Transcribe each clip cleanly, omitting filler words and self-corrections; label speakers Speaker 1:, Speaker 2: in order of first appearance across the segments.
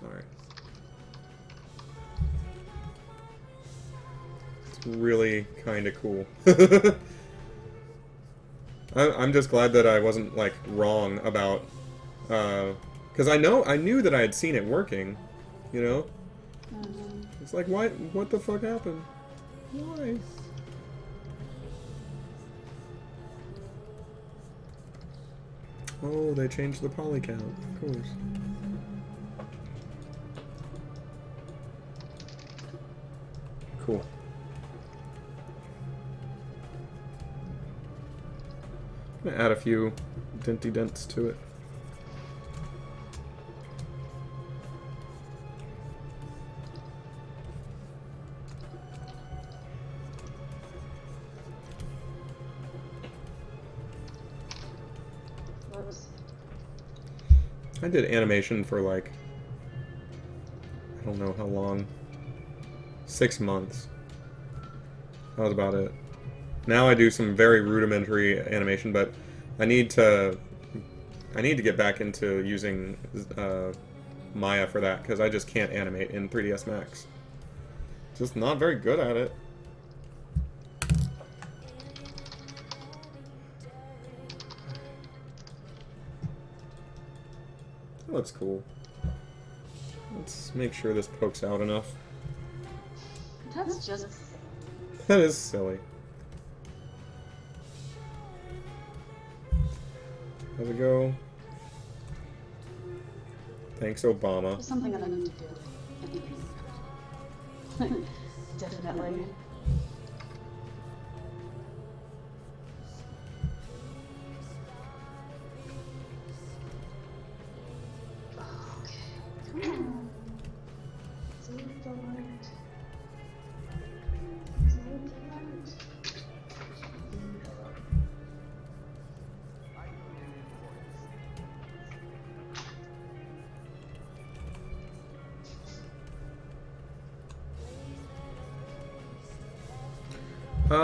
Speaker 1: Alright. It's really kind of cool. I'm just glad that I wasn't, like, wrong about... because I knew that I had seen it working, you know? It's like, why? What the fuck happened? Why? Oh, they changed the poly count, of course. Cool. I'm gonna add a few denty dents to it. I did animation for like, I don't know how long, 6 months. That was about it. Now I do some very rudimentary animation, but I need to get back into using Maya for that, because I just can't animate in 3ds Max. Just not very good at it. That looks cool. Let's make sure this pokes out enough.
Speaker 2: That's just...
Speaker 1: That is silly. How's it go? Thanks, Obama.
Speaker 2: There's something that I need to do. Definitely.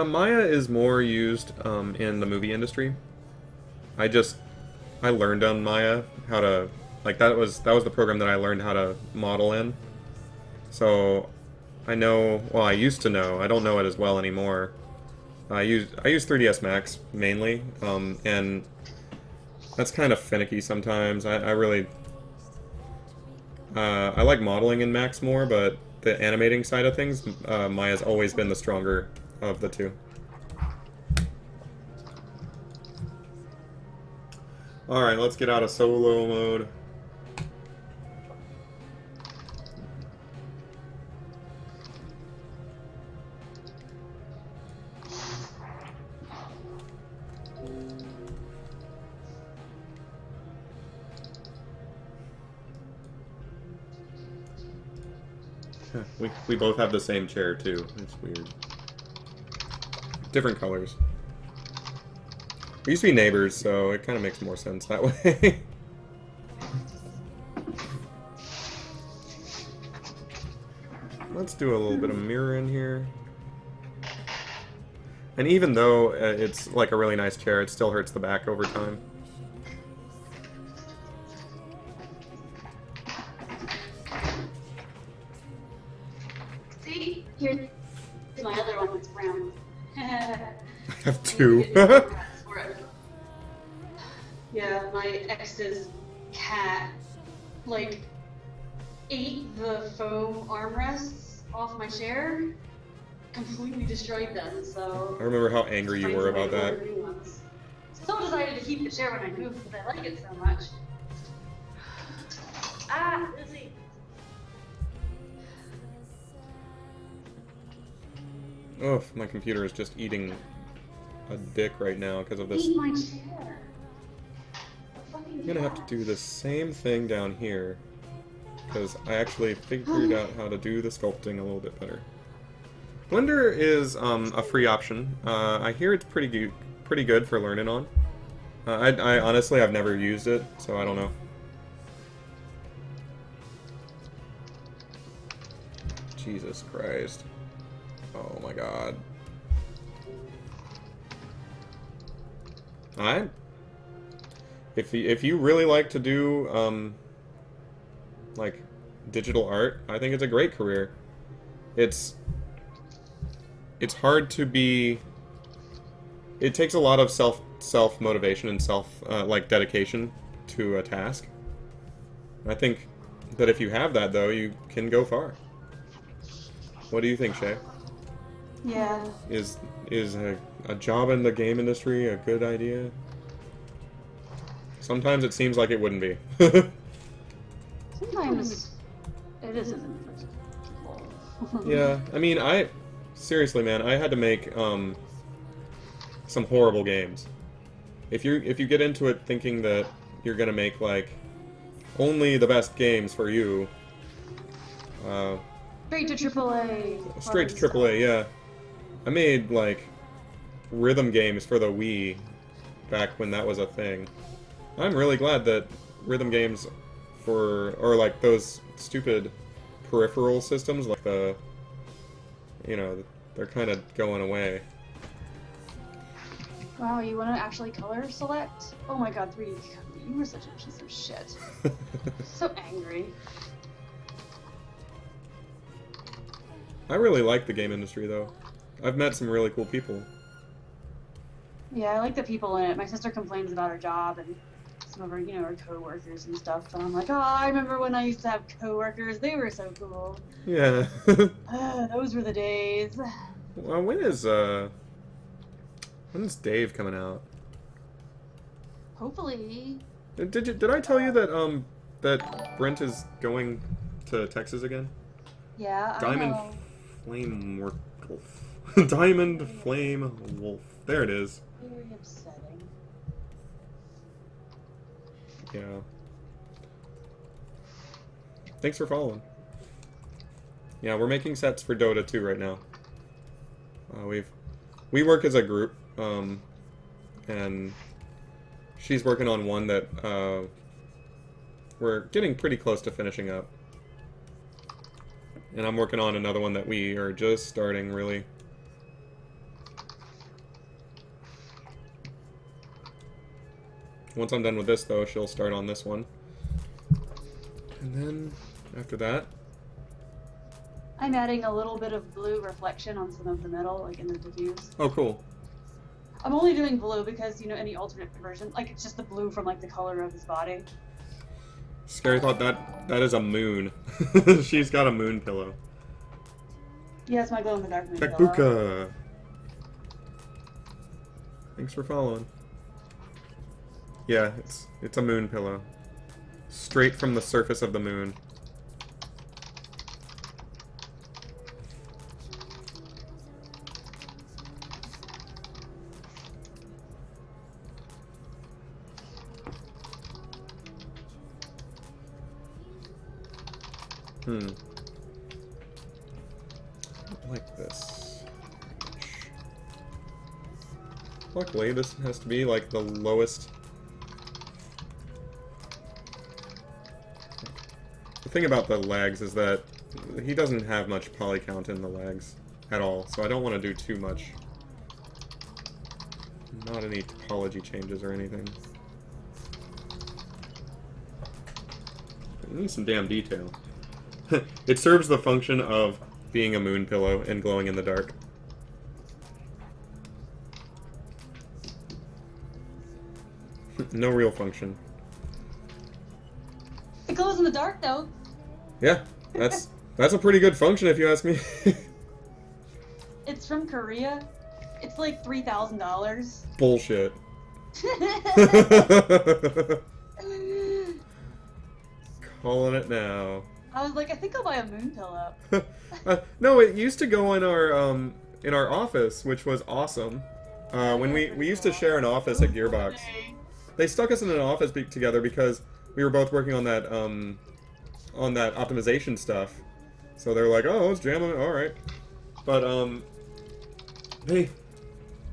Speaker 1: Maya is more used in the movie industry. I learned on Maya how to, like, that was the program that I learned how to model in. So I know, well, I used to know. I don't know it as well anymore. I use 3ds Max mainly, and that's kind of finicky sometimes. I really I like modeling in Max more, but the animating side of things, Maya's always been the stronger of the two. Alright, let's get out of solo mode. We both have the same chair too. It's weird. Different colors. We used to be neighbors, so it kind of makes more sense that way. Let's do a little bit of mirror in here. And even though it's like a really nice chair, it still hurts the back over time.
Speaker 2: See? Here's my other one that's brown.
Speaker 1: I have two.
Speaker 2: Yeah, my ex's cat, like, ate the foam armrests off my chair, completely destroyed them, so...
Speaker 1: I remember how angry you were about that.
Speaker 2: Still decided to keep the chair when I moved because I like it so much. Ah, Lizzie!
Speaker 1: Oh, my computer is just eating a dick right now because of this.
Speaker 2: Eat my chair.
Speaker 1: I'm gonna have to do the same thing down here, because I actually figured out how to do the sculpting a little bit better. Blender is a free option. I hear it's pretty good for learning on. I honestly, I've never used it, so I don't know. Jesus Christ. Oh my god. Alright. If you really like to do, like, digital art, I think it's a great career. It's hard to be. It takes a lot of self motivation and like dedication to a task. I think that if you have that, though, you can go far. What do you think, Shay?
Speaker 2: Yeah.
Speaker 1: Is a job in the game industry a good idea? Sometimes it seems like it wouldn't be.
Speaker 2: Sometimes it isn't for people.
Speaker 1: Yeah, I mean, seriously, man, I had to make some horrible games. If you get into it thinking that you're gonna make like only the best games for you,
Speaker 2: Straight to AAA.
Speaker 1: straight to AAA, yeah. I made like rhythm games for the Wii back when that was a thing. I'm really glad that rhythm games or like those stupid peripheral systems, like they're kind of going away.
Speaker 2: Wow, you want to actually color select? Oh my god, 3D. You were such a piece of shit. So angry.
Speaker 1: I really like the game industry, though. I've met some really cool people.
Speaker 2: Yeah, I like the people in it. My sister complains about her job and some of her, her co-workers and stuff. And I'm like, oh, I remember when I used to have co-workers. They were so cool.
Speaker 1: Yeah.
Speaker 2: Those were the days.
Speaker 1: Well, when is Dave coming out?
Speaker 2: Hopefully.
Speaker 1: Did I tell you that that Brent is going to Texas again?
Speaker 2: Yeah,
Speaker 1: Diamond
Speaker 2: I know.
Speaker 1: Flame Wolf. Diamond Flame Wolf. There it is.
Speaker 2: Very upsetting.
Speaker 1: Yeah. Thanks for following. Yeah, we're making sets for Dota 2 right now. We work as a group, and she's working on one that we're getting pretty close to finishing up. And I'm working on another one that we are just starting, really. Once I'm done with this, though, she'll start on this one. And then, after that...
Speaker 2: I'm adding a little bit of blue reflection on some of the metal, like in the diffuse.
Speaker 1: Oh, cool.
Speaker 2: I'm only doing blue because, any alternate version, like, it's just the blue from, like, the color of his body.
Speaker 1: Scary thought that is a moon. She's got a moon pillow.
Speaker 2: Yeah, it's my glow-in-the-dark moon pillow.
Speaker 1: Tekbuka! Thanks for following. Yeah, it's a moon pillow. Straight from the surface of the moon. Like this. Luckily, this has to be like the lowest. The thing about the legs is that he doesn't have much poly count in the legs at all, so I don't want to do too much. Not any topology changes or anything. I need some damn detail. It serves the function of being a moon pillow and glowing in the dark. No real function.
Speaker 2: It glows in the dark, though.
Speaker 1: Yeah, that's a pretty good function if you ask me.
Speaker 2: It's from Korea. It's like $3,000.
Speaker 1: Bullshit. Calling it now.
Speaker 2: I was like, I think I'll buy a moon pillow.
Speaker 1: No, it used to go in our office, which was awesome. When we used to share an office at Gearbox. They stuck us in an office together because we were both working on that optimization stuff. So they're like, "Oh, let's jam on it." All right. But hey,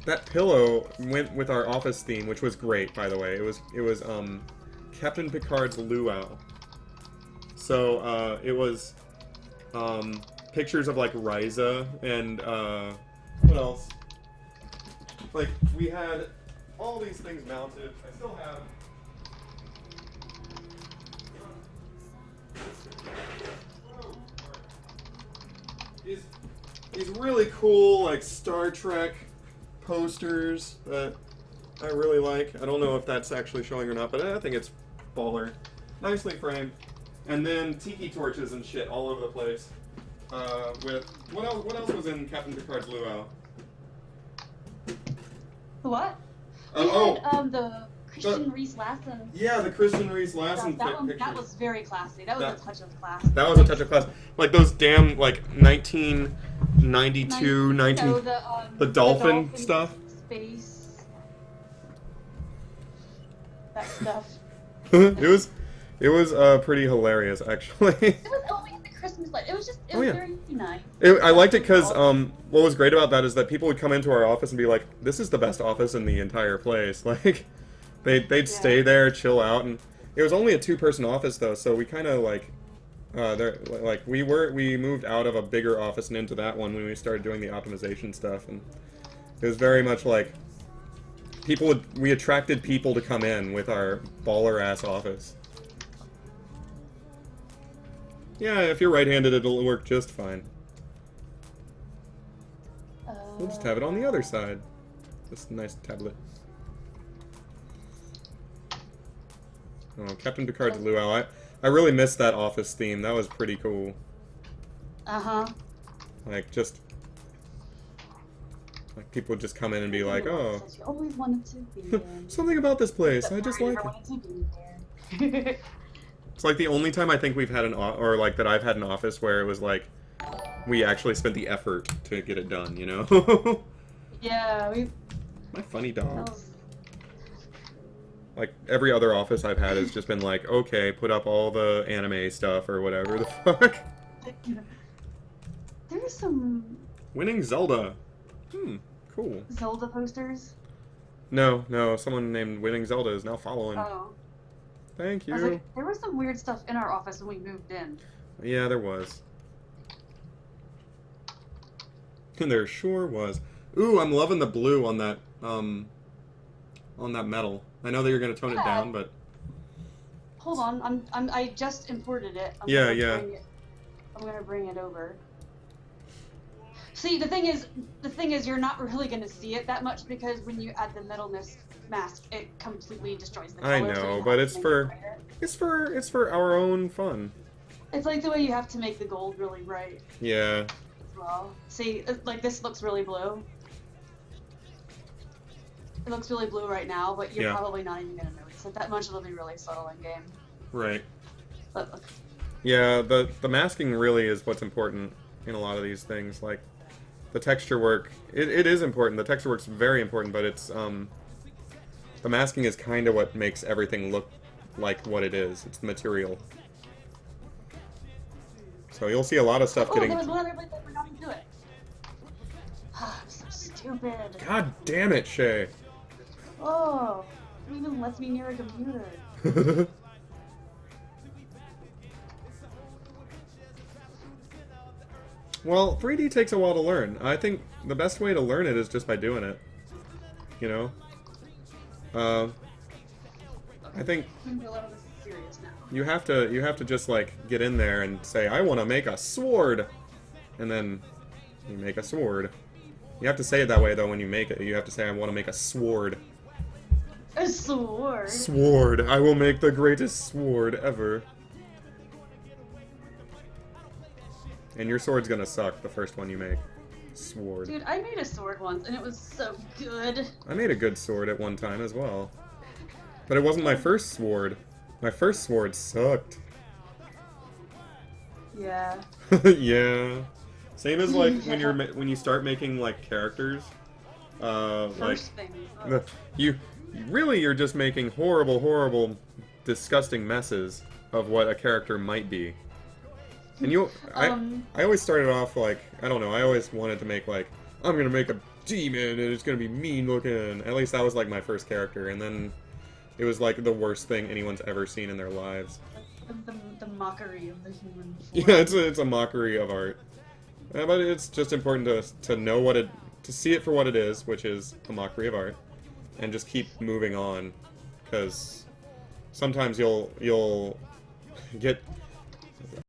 Speaker 1: that pillow went with our office theme, which was great, by the way. It was Captain Picard's luau. So it was pictures of like Ryza and what else? Like we had all these things mounted. I still have. these really cool like Star Trek posters that I really like. I don't know if that's actually showing or not, but I think it's baller. Nicely framed. And then tiki torches and shit all over the place. With what else was in Captain Picard's luau?
Speaker 2: The what? We had the Christian Reese Lassen.
Speaker 1: Yeah, the Christian Reese Lassen picture.
Speaker 2: That was very classy. That was a touch of class.
Speaker 1: That was a touch of class. Like those damn like 1992, the dolphin stuff.
Speaker 2: Space. That stuff.
Speaker 1: It was pretty hilarious actually.
Speaker 2: It was always the Christmas light. It was very nice.
Speaker 1: I liked it because what was great about that is that people would come into our office and be like, "This is the best office in the entire place." Like, they'd stay there, chill out, and it was only a 2-person office though, so we kind of like, we moved out of a bigger office and into that one when we started doing the optimization stuff, and it was very much like we attracted people to come in with our baller ass office. Yeah, if you're right-handed, it'll work just fine. We'll just have it on the other side. This nice tablet. Oh, Captain Picard's luau. I really missed that office theme. That was pretty cool.
Speaker 2: Uh-huh.
Speaker 1: Like, just... like, people would just come in and be like, oh...
Speaker 2: You always wanted to be there.
Speaker 1: Something about this place. I just like it. It's like the only time I think we've had or like that I've had an office where it was like we actually spent the effort to get it done, you know?
Speaker 2: Yeah,
Speaker 1: My funny dog. Like every other office I've had has just been like, okay, put up all the anime stuff or whatever the fuck.
Speaker 2: There's some
Speaker 1: Winning Zelda. Cool.
Speaker 2: Zelda posters.
Speaker 1: No, someone named Winning Zelda is now following.
Speaker 2: Oh.
Speaker 1: Thank you.
Speaker 2: I was like, there was some weird stuff in our office when we moved in.
Speaker 1: Yeah, there was. There sure was. Ooh, I'm loving the blue on that metal. I know that you're gonna tone it down, but
Speaker 2: hold on, I just imported it. I'm gonna bring it over. See, the thing is, you're not really gonna see it that much because when you add the metalness mask, it completely destroys the color.
Speaker 1: I know, but it's for our own fun.
Speaker 2: It's like the way you have to make the gold really bright.
Speaker 1: Yeah.
Speaker 2: Well, see, like this looks really blue. It looks really blue right now, but you're probably not even gonna notice it that much. It'll be really subtle in game.
Speaker 1: Right.
Speaker 2: But look.
Speaker 1: Yeah, the masking really is what's important in a lot of these things. Like the texture work, it is important. The texture work's very important, but it's the masking is kind of what makes everything look like what it is. It's the material. So you'll see a lot of stuff getting...
Speaker 2: there was one other place I forgot to do it. I'm so stupid.
Speaker 1: God damn it, Shay.
Speaker 2: Oh, it even lets me near a computer.
Speaker 1: Well, 3D takes a while to learn. I think the best way to learn it is just by doing it. You know? I think you have to just like get in there and say, I want to make a sword, and then you make a sword. You have to say it that way though when you make it. You have to say, I want to make a sword.
Speaker 2: A sword.
Speaker 1: Sword. I will make the greatest sword ever. And your sword's gonna suck, the first one you make. Sword.
Speaker 2: Dude, I made a sword once, and it was so good.
Speaker 1: I made a good sword at one time as well. But it wasn't my first sword. My first sword sucked.
Speaker 2: Yeah.
Speaker 1: Yeah. Same as like when you start making like characters. You're just making horrible, disgusting messes of what a character might be. And I always started off like, I don't know, I always wanted to make like, I'm gonna make a demon and it's gonna be mean looking. At least that was like my first character, and then it was like the worst thing anyone's ever seen in their lives.
Speaker 2: The mockery of the human form.
Speaker 1: Yeah, it's a mockery of art. But it's just important to know to see it for what it is, which is a mockery of art, and just keep moving on, because sometimes you'll get